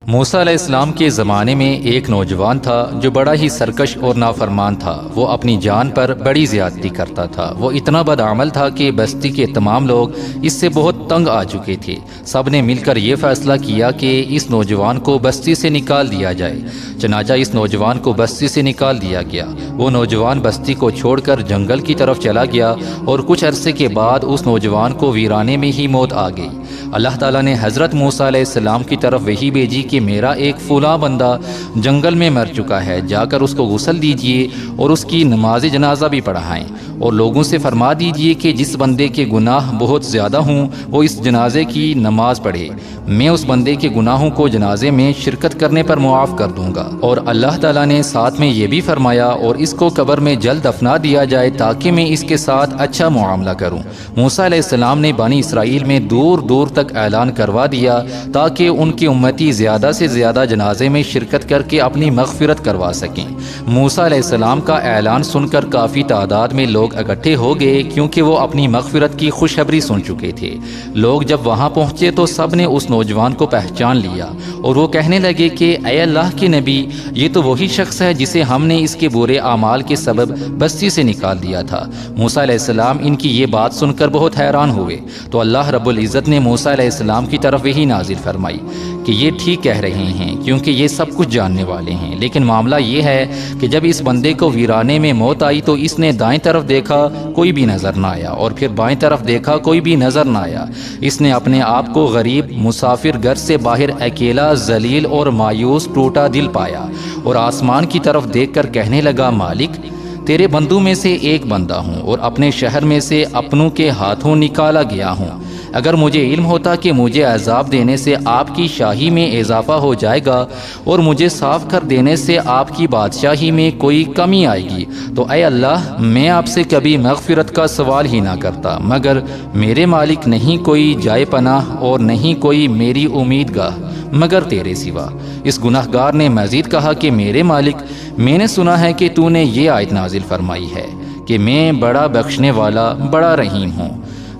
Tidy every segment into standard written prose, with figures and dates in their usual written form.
موسیٰ علیہ السلام کے زمانے میں ایک نوجوان تھا جو بڑا ہی سرکش اور نافرمان تھا۔ وہ اپنی جان پر بڑی زیادتی کرتا تھا۔ وہ اتنا بدعمل تھا کہ بستی کے تمام لوگ اس سے بہت تنگ آ چکے تھے۔ سب نے مل کر یہ فیصلہ کیا کہ اس نوجوان کو بستی سے نکال دیا جائے۔ چنانچہ اس نوجوان کو بستی سے نکال دیا گیا۔ وہ نوجوان بستی کو چھوڑ کر جنگل کی طرف چلا گیا اور کچھ عرصے کے بعد اس نوجوان کو ویرانے میں ہی موت آ گئی۔ اللہ تعالیٰ نے حضرت موسیٰ علیہ السلام کی طرف وحی بھیجی کہ میرا ایک فلاں بندہ جنگل میں مر چکا ہے، جا کر اس کو غسل دیجئے اور اس کی نماز جنازہ بھی پڑھائیں، اور لوگوں سے فرما دیجئے کہ جس بندے کے گناہ بہت زیادہ ہوں وہ اس جنازے کی نماز پڑھے، میں اس بندے کے گناہوں کو جنازے میں شرکت کرنے پر معاف کر دوں گا۔ اور اللہ تعالیٰ نے ساتھ میں یہ بھی فرمایا اور اس کو قبر میں جلد دفنا دیا جائے تاکہ میں اس کے ساتھ اچھا معاملہ کروں۔ موسیٰ علیہ السلام نے بنی اسرائیل میں دور دور تک اعلان کروا دیا تاکہ ان کی امتی زیادہ سے زیادہ جنازے میں شرکت کر کے اپنی مغفرت کروا سکیں۔ موسیٰ علیہ السلام کا اعلان سن کر کافی تعداد میں لوگ اکٹھے ہو گئے کیونکہ وہ اپنی مغفرت کی خوشخبری سن چکے تھے۔ لوگ جب وہاں پہنچے تو سب نے اس نوجوان کو پہچان لیا اور وہ کہنے لگے کہ اے اللہ کے نبی، یہ تو وہی شخص ہے جسے ہم نے اس کے برے اعمال کے سبب بستی سے نکال دیا تھا۔ موسیٰ علیہ السلام ان کی یہ بات سن کر بہت حیران ہوئے تو اللہ رب العزت نے موسیٰ علیہ السلام کی طرف وحی نازل فرمائی کہ یہ ٹھیک کہہ رہے ہیں کیونکہ یہ سب کچھ جاننے والے ہیں، لیکن معاملہ یہ ہے کہ جب اس بندے کو ویرانے میں موت آئی تو اس نے دائیں طرف دیکھا، کوئی بھی نظر نہ آیا، اور پھر بائیں طرف دیکھا، کوئی بھی نظر نہ آیا۔ اس نے اپنے آپ کو غریب مسافر گھر سے باہر اکیلا، ذلیل اور مایوس ٹوٹا دل پایا، اور آسمان کی طرف دیکھ کر کہنے لگا، مالک تیرے بندوں میں سے ایک بندہ ہوں اور اپنے شہر میں سے اپنوں کے ہاتھوں نکالا گیا ہوں۔ اگر مجھے علم ہوتا کہ مجھے عذاب دینے سے آپ کی شاہی میں اضافہ ہو جائے گا اور مجھے صاف کر دینے سے آپ کی بادشاہی میں کوئی کمی آئے گی تو اے اللہ میں آپ سے کبھی مغفرت کا سوال ہی نہ کرتا، مگر میرے مالک نہیں کوئی جائے پناہ اور نہیں کوئی میری امید گاہ مگر تیرے سوا۔ اس گناہ گار نے مزید کہا کہ میرے مالک، میں نے سنا ہے کہ تو نے یہ آیت نازل فرمائی ہے کہ میں بڑا بخشنے والا بڑا رحیم ہوں،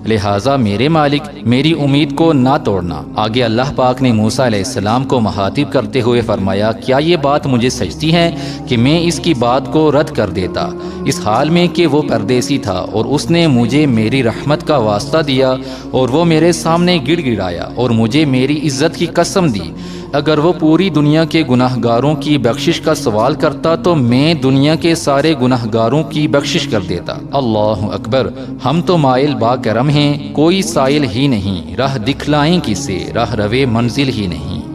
لہٰذا میرے مالک میری امید کو نہ توڑنا۔ آگے اللہ پاک نے موسیٰ علیہ السلام کو مخاطب کرتے ہوئے فرمایا، کیا یہ بات مجھے سجتی ہے کہ میں اس کی بات کو رد کر دیتا، اس حال میں کہ وہ پردیسی تھا اور اس نے مجھے میری رحمت کا واسطہ دیا اور وہ میرے سامنے گڑ گڑایا اور مجھے میری عزت کی قسم دی۔ اگر وہ پوری دنیا کے گناہ گاروں کی بخشش کا سوال کرتا تو میں دنیا کے سارے گناہ گاروں کی بخشش کر دیتا۔ اللہ اکبر، ہم تو مائل با کرم ہیں، کوئی سائل ہی نہیں، راہ دکھلائیں کسے، راہ روے منزل ہی نہیں۔